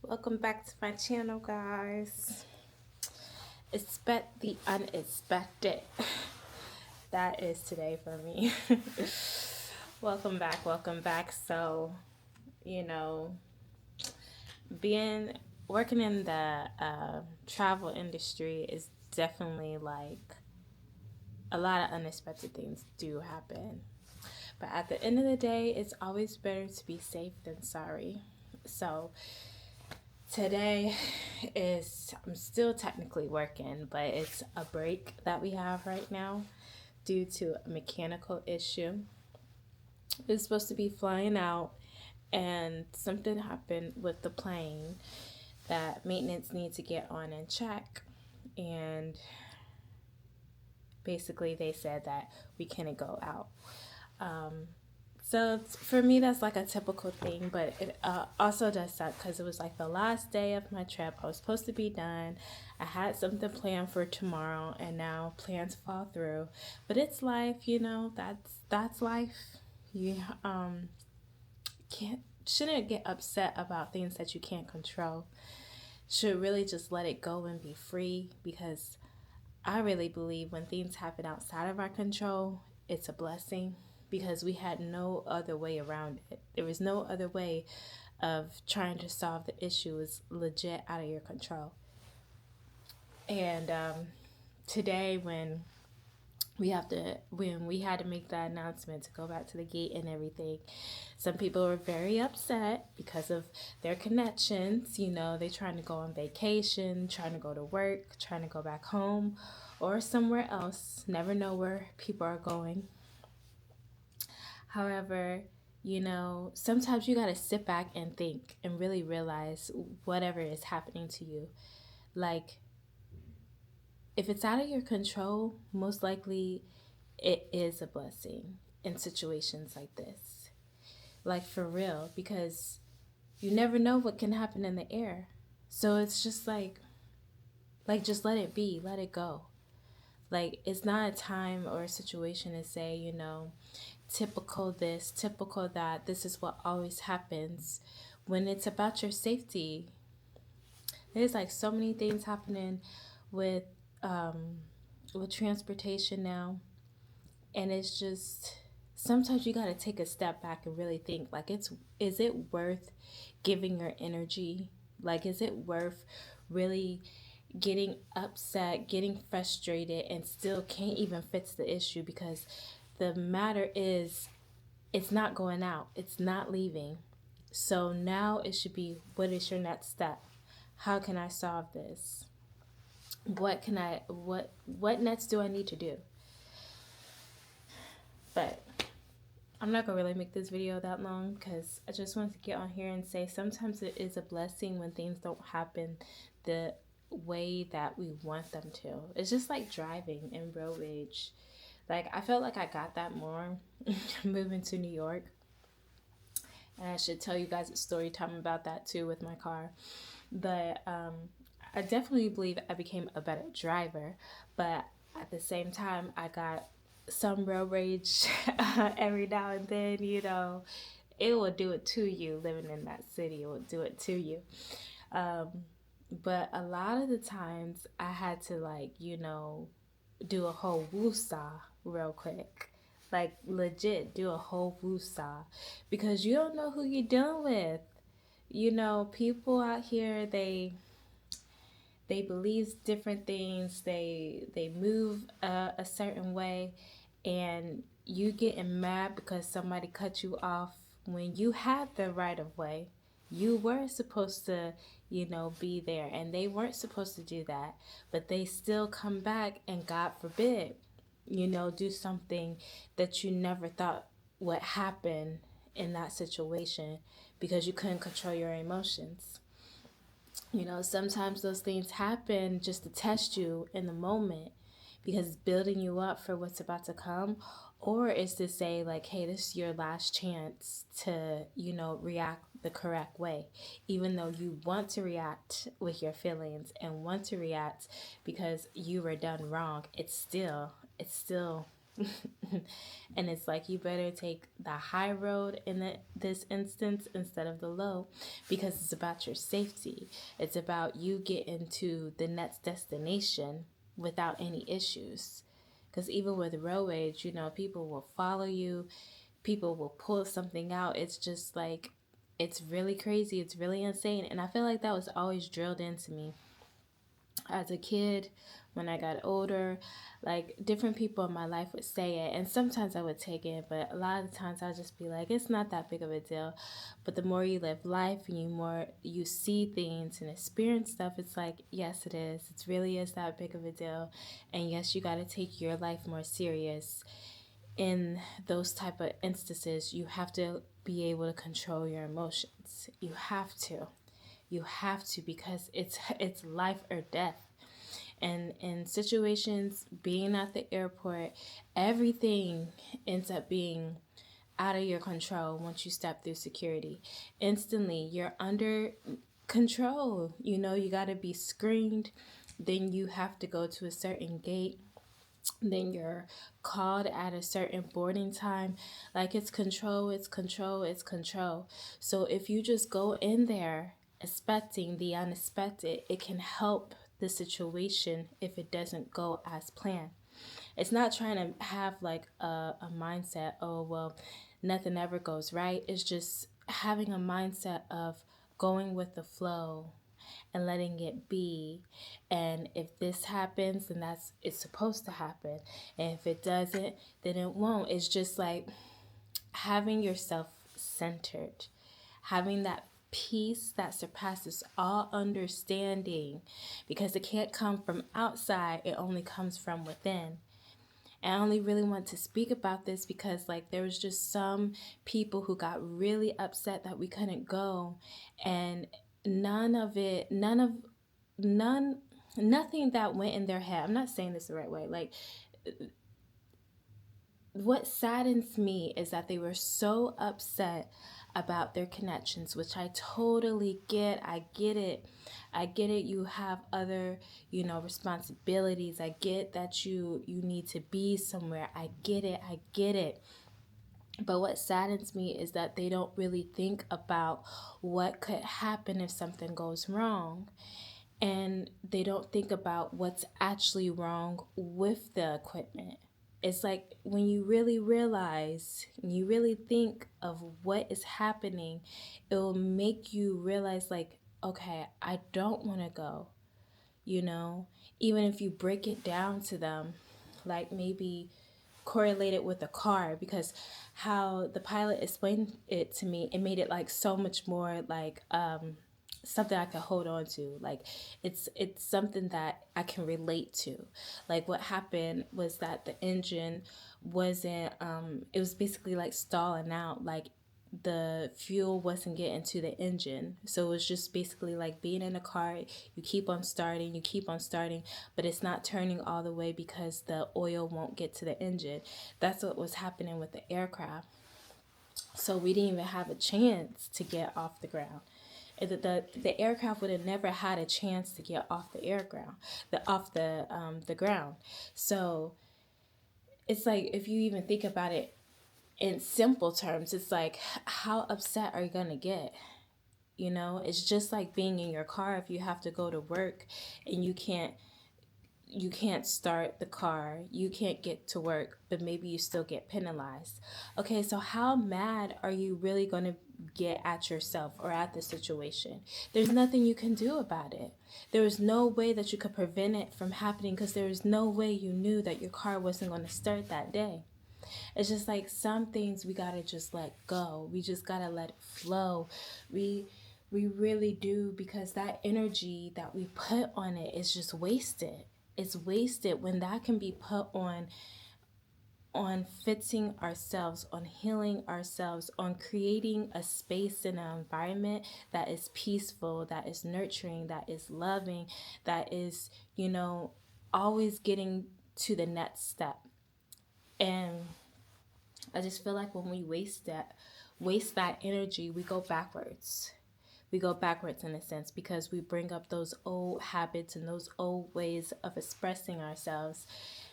Welcome back to my channel, guys. Expect the unexpected. That is today for me. Welcome back, welcome back. So, you know, being working in the travel industry is definitely like a lot of unexpected things do happen. But at the end of the day, it's always better to be safe than sorry. So, today is, I'm still technically working, but it's a break that we have right now due to a mechanical issue. It's supposed to be flying out, and something happened with the plane that maintenance needs to get on and check. And basically, they said that we couldn't go out. So for me, that's like a typical thing, but it also does suck because it was like the last day of my trip. I was supposed to be done. I had something planned for tomorrow, and now plans fall through. But it's life, you know. That's life. You can't shouldn't get upset about things that you can't control. Should really just let it go and be free, because I really believe when things happen outside of our control, it's a blessing, because we had no other way around it. There was no other way of trying to solve the issue. It's legit out of your control. And today, when we had to make that announcement to go back to the gate and everything, some people were very upset because of their connections. You know, they trying to go on vacation, trying to go to work, trying to go back home or somewhere else. Never know where people are going. However, you know, sometimes you got to sit back and think and really realize whatever is happening to you. Like, if it's out of your control, most likely it is a blessing in situations like this. Like, for real, because you never know what can happen in the air. So it's just like just let it be, let it go. Like, it's not a time or a situation to say, you know, typical this, typical that, this is what always happens. When it's about your safety, there's like so many things happening with um with transportation now, and it's just sometimes you got to take a step back and really think, like, is it worth giving your energy? Like, is it worth really getting upset, getting frustrated, and still can't even fix the issue? Because the matter is, it's not going out, it's not leaving. So now it should be, what is your next step? How can I solve this? What next do I need to do? But I'm not gonna really make this video that long, because I just wanted to get on here and say sometimes it is a blessing when things don't happen the way that we want them to. It's just like driving in road rage. Like, I felt like I got that more moving to New York. And I should tell you guys a story time about that too with my car. But I definitely believe I became a better driver. But at the same time, I got some road rage every now and then. You know, it will do it to you. Living in that city, it will do it to you. Um, but a lot of the times, I had to, like, you know, do a whole woosah real quick. Like, legit do a whole woosah, because you don't know who you're dealing with. You know, people out here, they believe different things. They move a certain way, and you getting mad because somebody cut you off when you had the right of way. You were supposed to, you know, be there, and they weren't supposed to do that, but they still come back and, God forbid, you know, do something that you never thought would happen in that situation, because you couldn't control your emotions. You know, sometimes those things happen just to test you in the moment, because it's building you up for what's about to come, or it's to say, like, hey, this is your last chance to, you know, react the correct way. Even though you want to react with your feelings and want to react because you were done wrong, it's still And it's like you better take the high road in this instance instead of the low, because it's about your safety. It's about you getting to the next destination without any issues. Because even with road rage, people will follow you, people will pull something out. It's just like, it's really crazy. It's really insane. And I feel like that was always drilled into me as a kid. When I got older, like, different people in my life would say it, and sometimes I would take it, but a lot of the times I'd just be like, it's not that big of a deal. But the more you live life and you see things and experience stuff, it's like, yes, it is. It really is that big of a deal. And yes, you got to take your life more serious. In those type of instances, you have to be able to control your emotions. You have to, because it's life or death. And in situations, being at the airport, everything ends up being out of your control. Once you step through security, instantly you're under control. You got to be screened, then you have to go to a certain gate, then you're called at a certain boarding time. Like, it's control, it's control, it's control. So if you just go in there expecting the unexpected, it can help the situation if it doesn't go as planned. It's not trying to have like a mindset, oh, well, nothing ever goes right. It's just having a mindset of going with the flow and letting it be. And if this happens, then it's supposed to happen. And if it doesn't, then it won't. It's just like having yourself centered, having that peace that surpasses all understanding, because it can't come from outside, it only comes from within. And I only really want to speak about this because, like, there was just some people who got really upset that we couldn't go, and none of it, none, nothing that went in their head. I'm not saying this the right way. Like, what saddens me is that they were so upset about their connections, which I totally get. I get it. I get it. You have other, responsibilities. I get that you need to be somewhere. I get it. I get it. But what saddens me is that they don't really think about what could happen if something goes wrong. And they don't think about what's actually wrong with the equipment. It's like, when you really realize, you really think of what is happening, it will make you realize, like, okay, I don't want to go, even if you break it down to them, like, maybe correlate it with a car, because how the pilot explained it to me, it made it like so much more like something I could hold on to. Like, it's something that I can relate to. Like, what happened was that the engine wasn't it was basically like stalling out. Like, the fuel wasn't getting to the engine. So it was just basically like being in a car. You keep on starting, but it's not turning all the way because the oil won't get to the engine. That's what was happening with the aircraft. So we didn't even have a chance to get off the ground. The aircraft would have never had a chance to get off the ground. So it's like, if you even think about it in simple terms, it's like, how upset are you gonna get? It's just like being in your car. If you have to go to work and you can't start the car, you can't get to work, but maybe you still get penalized. Okay, so how mad are you really going to get at yourself or at the situation? There's nothing you can do about it. There was no way that you could prevent it from happening, because there was no way you knew that your car wasn't going to start that day. It's just like, some things we gotta just let go. We just gotta let it flow. We really do, because that energy that we put on it is just wasted. It's wasted when that can be put on fixing ourselves, on healing ourselves, on creating a space and an environment that is peaceful, that is nurturing, that is loving, that is, always getting to the next step. And I just feel like when we waste that energy, we go backwards. We go backwards in a sense because we bring up those old habits and those old ways of expressing ourselves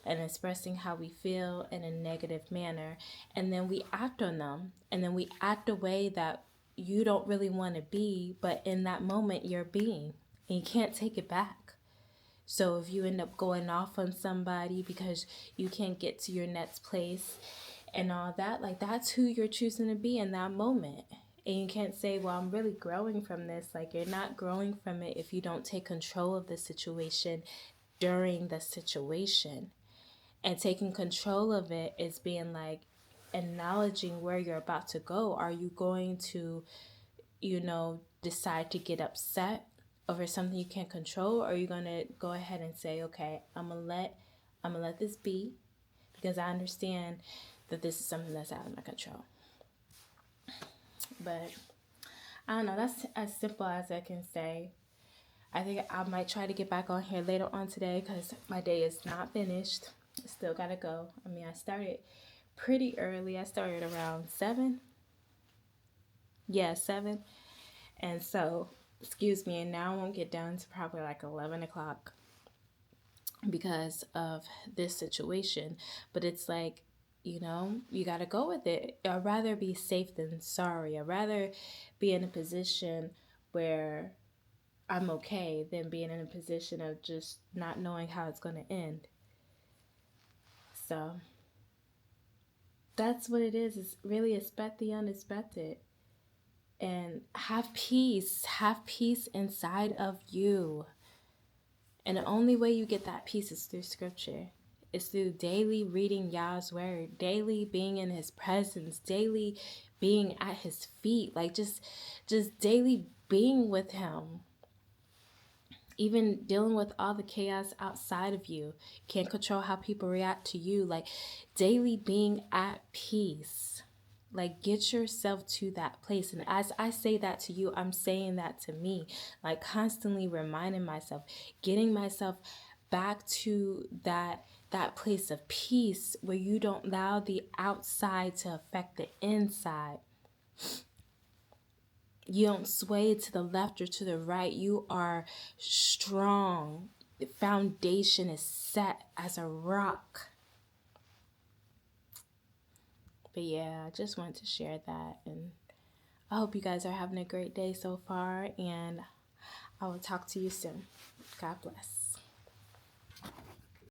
and expressing how we feel in a negative manner. And then we act on them. And then we act a way that you don't really want to be, but in that moment you're being. And you can't take it back. So if you end up going off on somebody because you can't get to your next place and all that, like that's who you're choosing to be in that moment. And you can't say, well, I'm really growing from this. Like, you're not growing from it if you don't take control of the situation during the situation. And taking control of it is being like acknowledging where you're about to go. Are you going to, decide to get upset over something you can't control? Or are you going to go ahead and say, okay, I'm going to let this be because I understand that this is something that's out of my control. But I don't know, that's as simple as I can say. I think I might try to get back on here later on today because my day is not finished. I still gotta go. I mean, I started pretty early. I started around 7. Yeah, 7. And so, excuse me, and now I won't get done to probably like 11 o'clock because of this situation. But it's like, you got to go with it. I'd rather be safe than sorry. I'd rather be in a position where I'm okay than being in a position of just not knowing how it's going to end. So that's what it is. It's really expect the unexpected and have peace. Have peace inside of you. And the only way you get that peace is through scripture. It's through daily reading Yah's word, daily being in his presence, daily being at his feet, like just daily being with him. Even dealing with all the chaos outside of you. Can't control how people react to you. Like daily being at peace. Like get yourself to that place. And as I say that to you, I'm saying that to me. Like constantly reminding myself, getting myself back to that place of peace where you don't allow the outside to affect the inside. You don't sway to the left or to the right. You are strong. The foundation is set as a rock. But yeah, I just wanted to share that. And I hope you guys are having a great day so far. And I will talk to you soon. God bless.